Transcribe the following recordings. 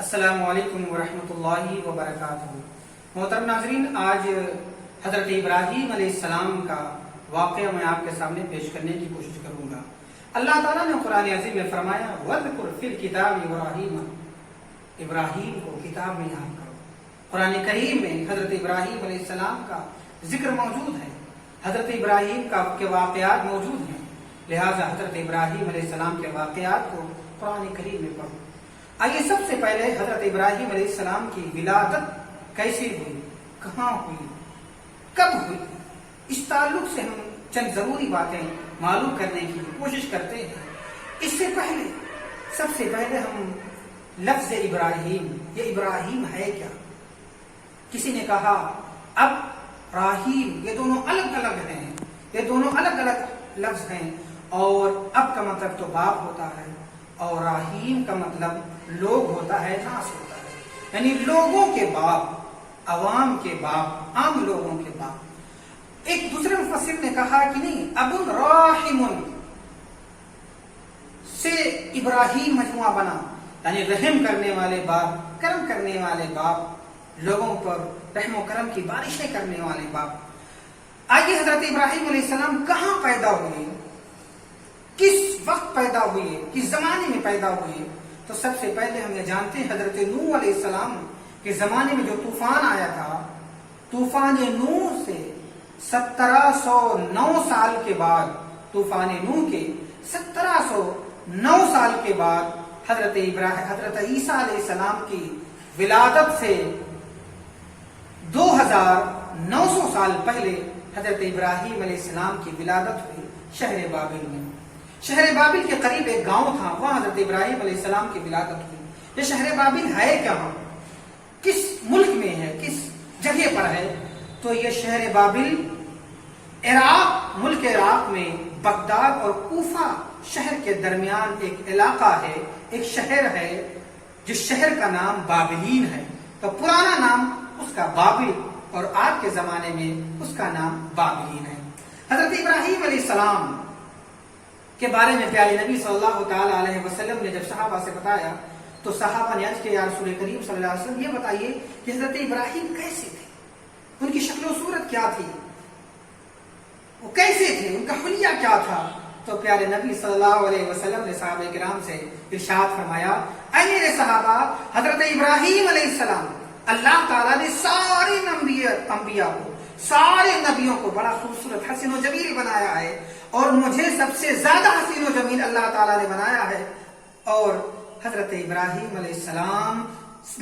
السلام علیکم ورحمۃ اللہ وبرکاتہ۔ محترم ناظرین، آج حضرت ابراہیم علیہ السلام کا واقعہ میں آپ کے سامنے پیش کرنے کی کوشش کروں گا۔ اللہ تعالیٰ نے قرآن عظیم میں فرمایا وَاذْكُرْ فِي الْكِتَابِ إِبْرَاهِيمَ، ابراہیم کو کتاب میں یاد کرو۔ قرآن کریم میں حضرت ابراہیم علیہ السلام کا ذکر موجود ہے، حضرت ابراہیم کے واقعات موجود ہیں، لہٰذا حضرت ابراہیم علیہ السلام کے واقعات کو قرآن کریم میں پڑھو۔ آئیے سب سے پہلے حضرت ابراہیم علیہ السلام کی ولادت کیسے ہوئی، کہاں ہوئی، کب ہوئی، اس تعلق سے ہم چند ضروری باتیں معلوم کرنے کی کوشش کرتے ہیں۔ اس سے پہلے سب سے پہلے ہم لفظ ابراہیم، یہ ابراہیم ہے کیا؟ کسی نے کہا اب راہیم، یہ دونوں الگ الگ ہیں، یہ دونوں الگ الگ لفظ ہیں، اور اب کا مطلب تو باپ ہوتا ہے اور راہیم کا مطلب لوگ ہوتا ہے، ناس ہوتا ہے، یعنی لوگوں کے باپ، عوام کے باپ، عام لوگوں کے باپ۔ ایک دوسرے مفسر نے کہا کہ نہیں، ابن راحم سے ابراہیم مجموعہ بنا، یعنی رحم کرنے والے باپ، کرم کرنے والے باپ، لوگوں پر رحم و کرم کی بارشیں کرنے والے باپ۔ آئیے حضرت ابراہیم علیہ السلام کہاں پیدا ہوئے، کس وقت پیدا ہوئے، کس زمانے میں پیدا ہوئے؟ تو سب سے پہلے ہم یہ جانتے ہیں حضرت نوح علیہ السلام کے زمانے میں جو طوفان آیا تھا، طوفان نوح سے 1709 سال کے بعد، طوفان نوح کے 1709 سال کے بعد حضرت عیسیٰ علیہ السلام کی ولادت سے 2900 سال پہلے حضرت ابراہیم علیہ السلام کی ولادت ہوئی شہر بابل میں۔ شہر بابل کے قریب ایک گاؤں تھا، وہاں حضرت ابراہیم علیہ السلام کی ولادت ہوئی۔ یہ شہر بابل ہے کہاں، کس ملک میں ہے، کس جگہ پر ہے؟ تو یہ شہر بابل عراق، ملک عراق میں بغداد اور کوفہ شہر کے درمیان ایک علاقہ ہے، ایک شہر ہے جس شہر کا نام بابلین ہے۔ تو پرانا نام اس کا بابل اور آج کے زمانے میں اس کا نام بابلین ہے۔ حضرت ابراہیم علیہ السلام کے بارے میں پیارے نبی صلی اللہ تعالی علیہ وسلم نے جب صحابہ سے بتایا تو صحابہ نے عرض کیا یا رسول کریم صلی اللہ علیہ وسلم، یہ بتائیے کہ حضرت ابراہیم کیسے تھے، ان کی شکل و صورت کیا تھی، وہ کیسے تھے، ان کا حلیہ کیا تھا؟ تو پیارے نبی صلی اللہ علیہ وسلم نے صحابہ کرام سے ارشاد فرمایا، اے میرے صحابہ، حضرت ابراہیم علیہ السلام اللہ تعالیٰ نے سارے انبیاء کو، سارے نبیوں کو بڑا خوبصورت حسین و جمیل بنایا ہے، اور مجھے سب سے زیادہ حسین و جمیل اللہ تعالیٰ نے بنایا ہے، اور حضرت ابراہیم علیہ السلام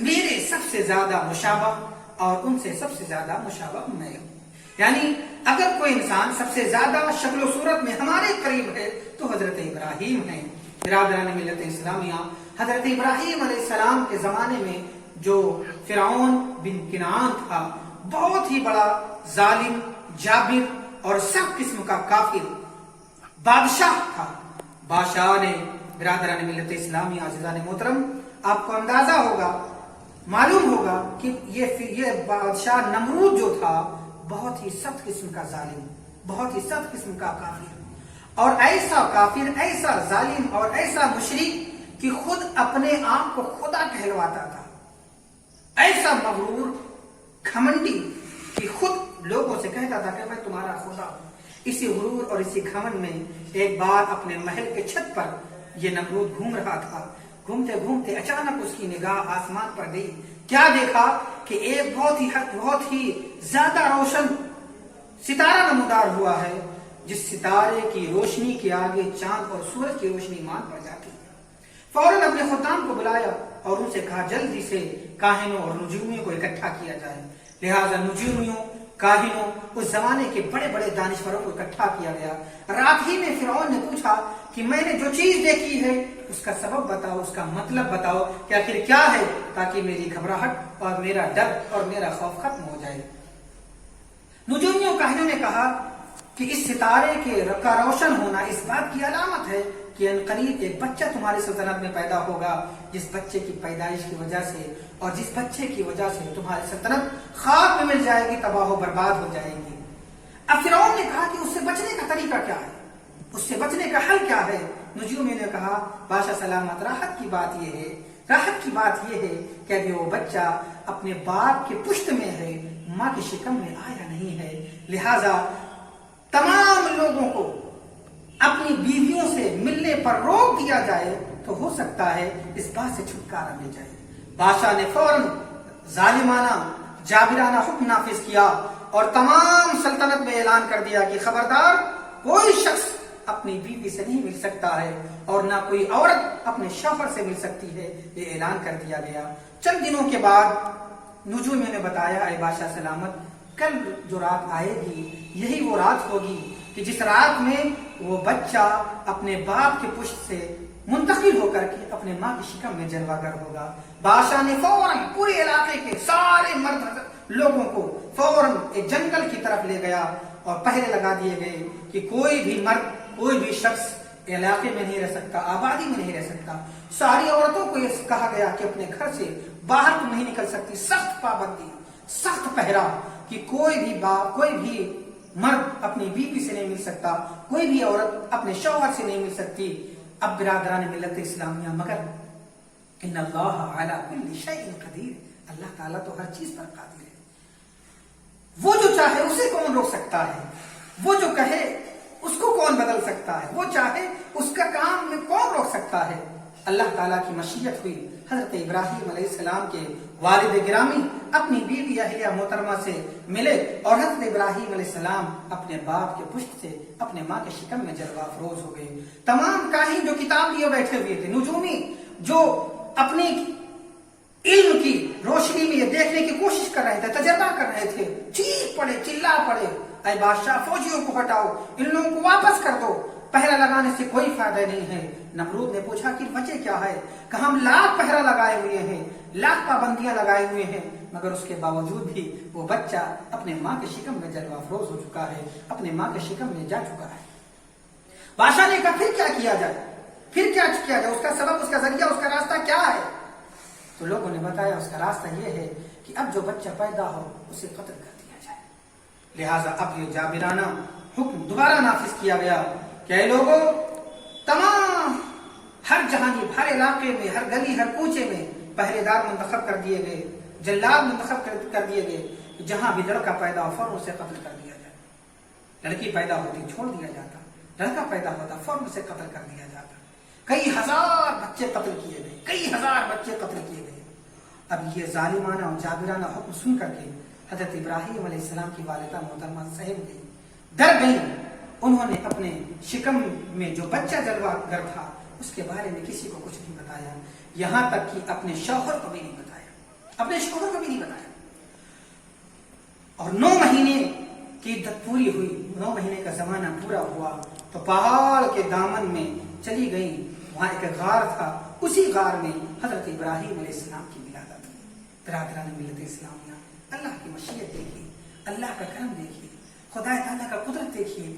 میرے سب سے زیادہ مشابہ اور ان سے سب سے زیادہ مشابہ میں ہوں۔ یعنی اگر کوئی انسان سب سے زیادہ شکل و صورت میں ہمارے قریب ہے تو حضرت ابراہیم ہیں۔ برادران ملت اسلامیہ، حضرت ابراہیم علیہ السلام کے زمانے میں جو فرعون بن کنعان تھا، بہت ہی بڑا ظالم، جابر اور سب قسم کا کافر بادشاہ تھا۔ بادشاہ نے، برادران ملت اسلامی عزیزان محترم، آپ کو اندازہ ہوگا، معلوم ہوگا کہ یہ بادشاہ نمرود جو تھا بہت ہی سخت قسم کا ظالم، بہت ہی سخت قسم کا کافر، اور ایسا کافر، ایسا ظالم اور ایسا مشرک کہ خود اپنے آپ کو خدا کہلواتا تھا، ایسا مغرور، گھمنڈی کہ خود لوگوں سے کہتا تھا کہ میں تمہارا خدا ہوں۔ اسی غرور اور اسی گھمنڈ میں ایک بار اپنے محل کے چھت پر یہ نمرود گھوم رہا تھا، گھومتے گھومتے اچانک اس کی نگاہ آسمان پر گئی۔ کیا دیکھا کہ ایک بہت ہی زیادہ روشن ستارہ نمودار ہوا ہے، جس ستارے کی روشنی کے آگے چاند اور سورج کی روشنی مان پڑ جاتی ہے۔ فوراً اپنے خدام کو بلایا اور ان سے کہا جلدی سے کاہنوں اور نجومیوں کو اکٹھا کیا جائے۔ لہٰذا نجومیوں، کاہنوں، اس زمانے کے بڑے بڑے دانشوروں کو اکٹھا کیا گیا۔ رات ہی میں فرعون نے پوچھا کہ میں نے جو چیز دیکھی ہے اس کا سبب بتاؤ، اس کا مطلب بتاؤ کہ آخر کیا ہے، تاکہ میری گھبراہٹ اور میرا ڈر اور میرا خوف ختم ہو جائے۔ نجومیوں، کاہنوں نے کہا کہ اس ستارے کا روشن ہونا اس بات کی علامت ہے کہ عنقریب ایک بچہ تمہاری سلطنت میں پیدا ہوگا، جس بچے کی پیدائش کی وجہ سے اور جس بچے کی وجہ سے تمہاری سلطنت خاک میں مل جائے گی، تباہ و برباد ہو جائے گی۔ اب فرعون نے کہا کہ اس سے بچنے کا طریقہ کیا ہے، اس سے بچنے کا حل کیا ہے؟ نجومیوں نے کہا بادشاہ سلامت، راحت کی بات یہ ہے راحت کی بات یہ ہے کہ ابھی وہ بچہ اپنے باپ کے پشت میں ہے، ماں کے شکم میں آیا نہیں ہے، لہذا تمام لوگوں کو اپنی بیویوں سے ملنے پر روک دیا جائے تو ہو سکتا ہے اس بات سے چھٹکارا مل جائے۔ بادشاہ نے فوراً ظالمانہ جابرانہ حکم نافذ کیا اور تمام سلطنت میں اعلان کر دیا کہ خبردار، کوئی شخص اپنی بیوی سے نہیں مل سکتا ہے اور نہ کوئی عورت اپنے شوہر سے مل سکتی ہے، یہ اعلان کر دیا گیا۔ چند دنوں کے بعد نجوم نے بتایا، اے بادشاہ سلامت، کل جو رات آئے گی یہی وہ رات ہوگی کہ جس رات میں وہ بچہ اپنے باپ کے پشت سے منتقل ہو کر کے اپنے ماں کی شکم میں جلوہ گر ہوگا۔ بادشاہ نے فوراً پورے علاقے کے سارے مرد لوگوں کو فوراً ایک جنگل کی طرف لے گیا اور پہرے لگا دیے گئے کہ کوئی بھی مرد، کوئی بھی شخص علاقے میں نہیں رہ سکتا، آبادی میں نہیں رہ سکتا۔ ساری عورتوں کو یہ کہا گیا کہ اپنے گھر سے باہر تو نہیں نکل سکتی، سخت پابندی، سخت پہرا کہ کوئی بھی مرد اپنی بیوی سے نہیں مل سکتا، کوئی بھی عورت اپنے شوہر سے نہیں مل سکتی۔ اب برادران ملت اسلامیہ، مگر ان اللہ علی کل شیء قدیر، اللہ تعالیٰ تو ہر چیز پر قادر ہے۔ وہ جو چاہے اسے کون روک سکتا ہے، وہ جو کہے اس کو کون بدل سکتا ہے، وہ چاہے اس کا کام میں کون روک سکتا ہے۔ اللہ تعالیٰ کی مشیت ہوئی، حضرت ابراہیم علیہ السلام کے والد گرامی اپنی بیوی اہلیہ محترمہ سے ملے اور حضرت ابراہیم علیہ السلام اپنے باپ کے پشت سے اپنے ماں کے شکم میں جلوہ افروز ہو گئے۔ تمام کاہن جو کتاب لیے بیٹھے ہوئے تھے، نجومی جو اپنی علم کی روشنی میں یہ دیکھنے کی کوشش کر رہے تھے، تجربہ کر رہے تھے، چیخ پڑے، چلا پڑے، اے بادشاہ، فوجیوں کو ہٹاؤ، ان لوگوں کو واپس کر دو، پہرا لگانے سے کوئی فائدہ نہیں ہے۔ نمرود نے پوچھا کہ وجہ کیا ہے؟ کہ ہم لاکھ پہرا لگائے ہوئے ہیں، لاکھ پابندیاں لگائے ہوئے ہیں، مگر اس کے باوجود بھی وہ بچہ اپنے ماں کے شکم میں جلوہ افروز ہو چکا ہے، اپنے ماں کے شکم میں جا چکا ہے۔ بادشاہ نے کہا پھر کیا کیا جائے، پھر کیا کیا جائے، اس کا سبب، اس کا ذریعہ، اس کا راستہ کیا ہے؟ تو لوگوں نے بتایا اس کا راستہ یہ ہے کہ اب جو بچہ پیدا ہو اسے قتل کر دیا جائے۔ لہٰذا اب یہ جابرانہ حکم دوبارہ نافذ کیا گیا کہ اے لوگوں، تمام ہر جہانب، ہر علاقے میں، ہر گلی، ہر کوچے میں پہرے دار منتخب کر دیے گئے، جلاد منتخب کر دیے گئے، جہاں بھی لڑکا پیدا ہو فوراً اسے قتل کر دیا جائے۔ لڑکی پیدا ہوتی چھوڑ دیا جاتا، لڑکا پیدا ہوتا فوراً اسے قتل کر دیا جاتا۔ کئی ہزار بچے قتل کیے گئے، کئی ہزار بچے قتل کیے گئے۔ اب یہ ظالمانہ اور جابرانہ حکم سن کر کے حضرت ابراہیم علیہ السلام کی والدہ محترمہ سہم گئی، ڈر گئی۔ انہوں نے اپنے شکم میں جو بچہ جلوہ گر تھا اس کے بارے میں کسی کو کچھ نہیں بتایا، یہاں تک کہ اپنے شوہر کو بھی نہیں بتایا، اپنے شوہر کو بھی نہیں بتایا۔ اور 9 مہینے کی عدت پوری ہوئی، 9 مہینے کا زمانہ پورا ہوا تو پہاڑ کے دامن میں چلی گئی، وہاں ایک غار تھا، اسی غار میں حضرت ابراہیم علیہ السلام کی ولادت ہوئی۔ برادران ملت اسلامیہ، اللہ کی مشیت دیکھیے، اللہ کا کرم دیکھیے، خدا تعالیٰ کا قدرت دیکھیے۔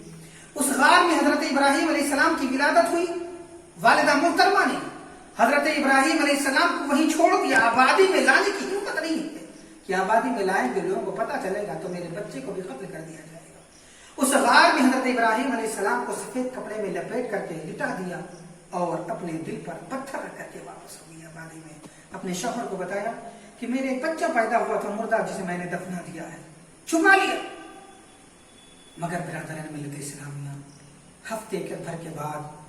اس غار میں حضرت ابراہیم علیہ السلام کی ولادت ہوئی۔ والدہ محترمہ نے حضرت ابراہیم علیہ السلام کو وہیں چھوڑ دیا، آبادی میں لانے کی ہمت نہیں ہے کہ آبادی میں لائیں گے، لوگوں کو پتہ چلے گا تو میرے بچے کو بھی قتل کر دیا جائے گا۔ اس غار میں حضرت ابراہیم علیہ السلام کو سفید کپڑے میں لپیٹ کر کے لٹا دیا اور اپنے دل پر پتھر رکھ کر کے واپس ہو گئی آبادی میں۔ اپنے شوہر کو بتایا کہ میرے ایک بچہ پیدا ہوا تھا مردہ، جسے میں نے دفنا دیا ہے، چھپا لیا۔ مگر برادران ملت اسلامیہ، ہفتے کے بھر کے بعد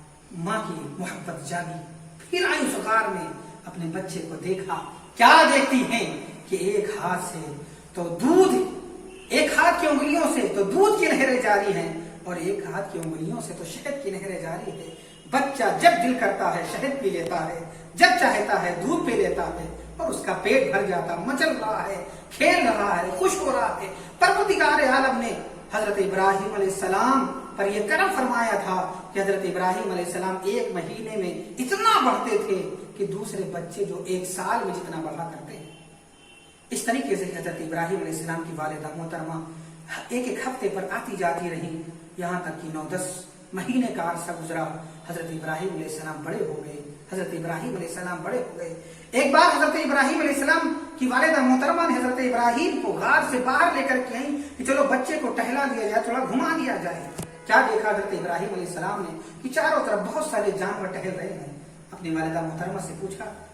ماں کی محبت جاگی، پھر آئی اس غار میں، اپنے بچے کو دیکھا۔ کیا دیکھتی ہیں کہ ایک ہاتھ سے تو دودھ، ایک ہاتھ کی انگلیوں سے تو دودھ کی نہریں جاری ہیں اور ایک ہاتھ کی انگلیوں سے تو شہد کی نہریں جاری ہے۔ بچہ جب دل کرتا ہے شہد پی لیتا ہے، جب چاہتا ہے دودھ پی لیتا ہے اور اس کا پیٹ بھر جاتا، مچل رہا ہے، کھیل رہا ہے، خوش ہو رہا ہے۔ پروردگار عالم نے حضرت ابراہیم علیہ السلام پر یہ کرم فرمایا تھا کہ حضرت ابراہیم علیہ السلام 1 مہینے میں اتنا بڑھتے تھے کہ دوسرے بچے جو 1 سال میں جتنا بڑھا کرتے ہیں۔ اس طریقے سے حضرت ابراہیم علیہ السلام کی والدہ محترمہ ایک ہفتے پر آتی جاتی رہی، یہاں تک کہ 9-10 مہینے کا عرصہ گزرا۔ حضرت ابراہیم علیہ السلام بڑے ہو گئے، حضرت ابراہیم علیہ السلام بڑے ہو گئے۔ ایک بار حضرت ابراہیم علیہ السلام کی والدہ محترمہ نے حضرت ابراہیم کو غار سے باہر لے کر کے آئیں کہ چلو بچے کو ٹہلا دیا جائے، تھوڑا گھما دیا جائے۔ کیا دیکھا حضرت ابراہیم علیہ السلام نے کہ چاروں طرف بہت سارے جانور ٹہل رہے ہیں۔ اپنی والدہ محترمہ سے پوچھا